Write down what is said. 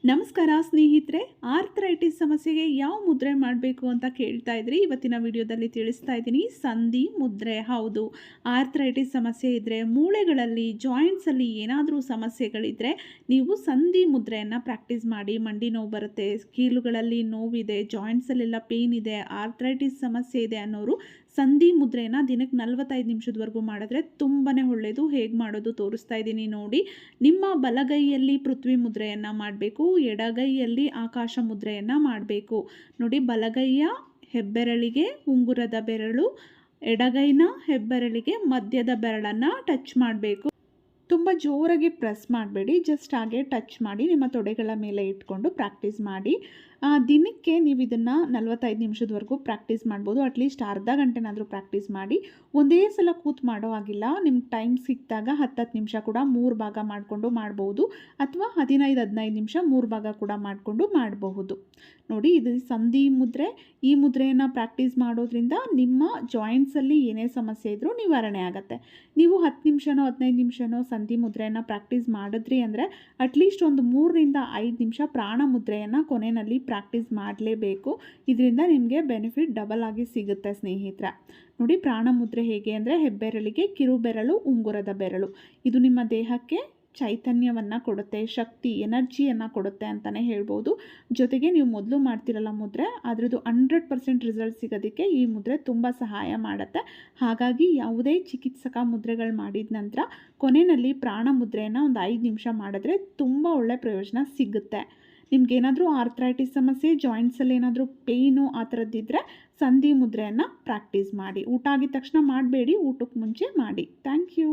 ನಮಸ್ಕಾರ ಸ್ನೇಹಿತರೆ, ಆರ್ಥರೈಟಿಸ್ ಸಮಸ್ಯೆಗೆ ಯಾವ ಮುದ್ರೆ ಮಾಡಬೇಕು ಅಂತ ಕೇಳ್ತಾ ಇದ್ರಿ. ಇವತ್ತಿನ ವಿಡಿಯೋದಲ್ಲಿ ತಿಳಿಸ್ತಾ ಇದ್ದೀನಿ ಸಂಧಿ ಮುದ್ರೆ. ಹೌದು, ಆರ್ಥರೈಟಿಸ್ ಸಮಸ್ಯೆ ಇದ್ದರೆ, ಮೂಳೆಗಳಲ್ಲಿ ಜಾಯಿಂಟ್ಸಲ್ಲಿ ಏನಾದರೂ ಸಮಸ್ಯೆಗಳಿದ್ದರೆ ನೀವು ಸಂಧಿ ಮುದ್ರೆಯನ್ನು ಪ್ರಾಕ್ಟೀಸ್ ಮಾಡಿ. ಮಂಡಿ ನೋವು ಬರುತ್ತೆ, ಕೀಲುಗಳಲ್ಲಿ ನೋವಿದೆ, ಜಾಯಿಂಟ್ಸಲ್ಲೆಲ್ಲ ಪೇಯ್ನ್ ಇದೆ, ಆರ್ಥರೈಟಿಸ್ ಸಮಸ್ಯೆ ಇದೆ ಅನ್ನೋರು ಸಂಧಿ ಮುದ್ರೆಯನ್ನು ದಿನಕ್ಕೆ 45 ನಿಮಿಷದವರೆಗೂ ಮಾಡಿದ್ರೆ ತುಂಬಾ ಒಳ್ಳೆಯದು. ಹೇಗೆ ಮಾಡೋದು ತೋರಿಸ್ತಾ ಇದ್ದೀನಿ ನೋಡಿ. ನಿಮ್ಮ ಬಲಗೈಯಲ್ಲಿ ಪೃಥ್ವಿ ಮುದ್ರೆಯನ್ನು ಮಾಡಬೇಕು, ಎಡಗೈಯಲ್ಲಿ ಆಕಾಶ ಮುದ್ರೆಯನ್ನು ಮಾಡಬೇಕು. ನೋಡಿ, ಬಲಗೈಯ ಹೆಬ್ಬೆರಳಿಗೆ ಉಂಗುರದ ಬೆರಳು, ಎಡಗೈನ ಹೆಬ್ಬೆರಳಿಗೆ ಮಧ್ಯದ ಬೆರಳನ್ನು ಟಚ್ ಮಾಡಬೇಕು. ತುಂಬ ಜೋರಾಗಿ ಪ್ರೆಸ್ ಮಾಡಬೇಡಿ, ಜಸ್ಟ್ ಹಾಗೆ ಟಚ್ ಮಾಡಿ ನಿಮ್ಮ ತೊಡೆಗಳ ಮೇಲೆ ಇಟ್ಕೊಂಡು ಪ್ರಾಕ್ಟೀಸ್ ಮಾಡಿ. ದಿನಕ್ಕೆ ನೀವು ಇದನ್ನು 45 ನಿಮಿಷದವರೆಗೂ ಪ್ರಾಕ್ಟೀಸ್ ಮಾಡ್ಬೋದು. ಅಟ್ಲೀಸ್ಟ್ ಅರ್ಧ ಗಂಟೆನಾದರೂ ಪ್ರಾಕ್ಟೀಸ್ ಮಾಡಿ. ಒಂದೇ ಸಲ ಕೂತು ಮಾಡೋ ಆಗಿಲ್ಲ, ನಿಮ್ಗೆ ಟೈಮ್ ಸಿಕ್ಕಿದಾಗ 10 ನಿಮಿಷ ಕೂಡ 3 ಭಾಗ ಮಾಡಿಕೊಂಡು ಮಾಡ್ಬೋದು, ಅಥವಾ 15 ನಿಮಿಷ 3 ಭಾಗ ಕೂಡ ಮಾಡಿಕೊಂಡು ಮಾಡಬಹುದು. ನೋಡಿ, ಇದು ಸಂಧಿ ಮುದ್ರೆ. ಈ ಮುದ್ರೆಯನ್ನು ಪ್ರಾಕ್ಟೀಸ್ ಮಾಡೋದ್ರಿಂದ ನಿಮ್ಮ ಜಾಯಿಂಟ್ಸಲ್ಲಿ ಏನೇ ಸಮಸ್ಯೆ ಇದ್ದರೂ ನಿವಾರಣೆ ಆಗುತ್ತೆ. ನೀವು 10 ನಿಮಿಷನೋ 15 ನಿಮಿಷನೋ ಸಂಧಿ ಮುದ್ರೆಯನ್ನು ಪ್ರಾಕ್ಟೀಸ್ ಮಾಡಿದ್ರಿ ಅಂದರೆ ಅಟ್ಲೀಸ್ಟ್ ಒಂದು 3 ರಿಂದ 5 ನಿಮಿಷ ಪ್ರಾಣ ಮುದ್ರೆಯನ್ನು ಕೊನೆಯಲ್ಲಿ ಪ್ರಾಕ್ಟೀಸ್ ಮಾಡಲೇಬೇಕು. ಇದರಿಂದ ನಿಮಗೆ ಬೆನಿಫಿಟ್ ಡಬಲ್ ಆಗಿ ಸಿಗುತ್ತೆ ಸ್ನೇಹಿತರೆ. ನೋಡಿ, ಪ್ರಾಣ ಮುದ್ರೆ ಹೇಗೆ ಅಂದರೆ ಹೆಬ್ಬೆರಳಿಗೆ ಕಿರುಬೆರಳು, ಉಂಗುರದ ಬೆರಳು. ಇದು ನಿಮ್ಮ ದೇಹಕ್ಕೆ ಚೈತನ್ಯವನ್ನು ಕೊಡುತ್ತೆ, ಶಕ್ತಿ, ಎನರ್ಜಿಯನ್ನು ಕೊಡುತ್ತೆ ಅಂತಲೇ ಹೇಳ್ಬೋದು. ಜೊತೆಗೆ ನೀವು ಮೊದಲು ಮಾಡ್ತಿರಲ್ಲ ಮುದ್ರೆ, ಅದರದ್ದು 100% ರಿಸಲ್ಟ್ ಸಿಗೋದಕ್ಕೆ ಈ ಮುದ್ರೆ ತುಂಬ ಸಹಾಯ ಮಾಡುತ್ತೆ. ಹಾಗಾಗಿ ಯಾವುದೇ ಚಿಕಿತ್ಸಕ ಮುದ್ರೆಗಳು ಮಾಡಿದ ನಂತರ ಕೊನೆಯಲ್ಲಿ ಪ್ರಾಣ ಮುದ್ರೆಯನ್ನು ಒಂದು 5 ನಿಮಿಷ ಮಾಡಿದ್ರೆ ತುಂಬ ಒಳ್ಳೆ ಪ್ರಯೋಜನ ಸಿಗುತ್ತೆ. ನಿಮ್ಗೇನಾದರೂ ಆರ್ಥರೈಟಿಸ್ ಸಮಸ್ಯೆ, ಜಾಯಿಂಟ್ಸಲ್ಲಿ ಏನಾದರೂ ಪೇಯ್ನು ಆ ಥರದ್ದಿದ್ದರೆ ಸಂಧಿ ಮುದ್ರೆಯನ್ನು ಪ್ರಾಕ್ಟೀಸ್ ಮಾಡಿ. ಊಟ ಆಗಿದ ತಕ್ಷಣ ಮಾಡಬೇಡಿ, ಊಟಕ್ಕೆ ಮುಂಚೆ ಮಾಡಿ. Thank you.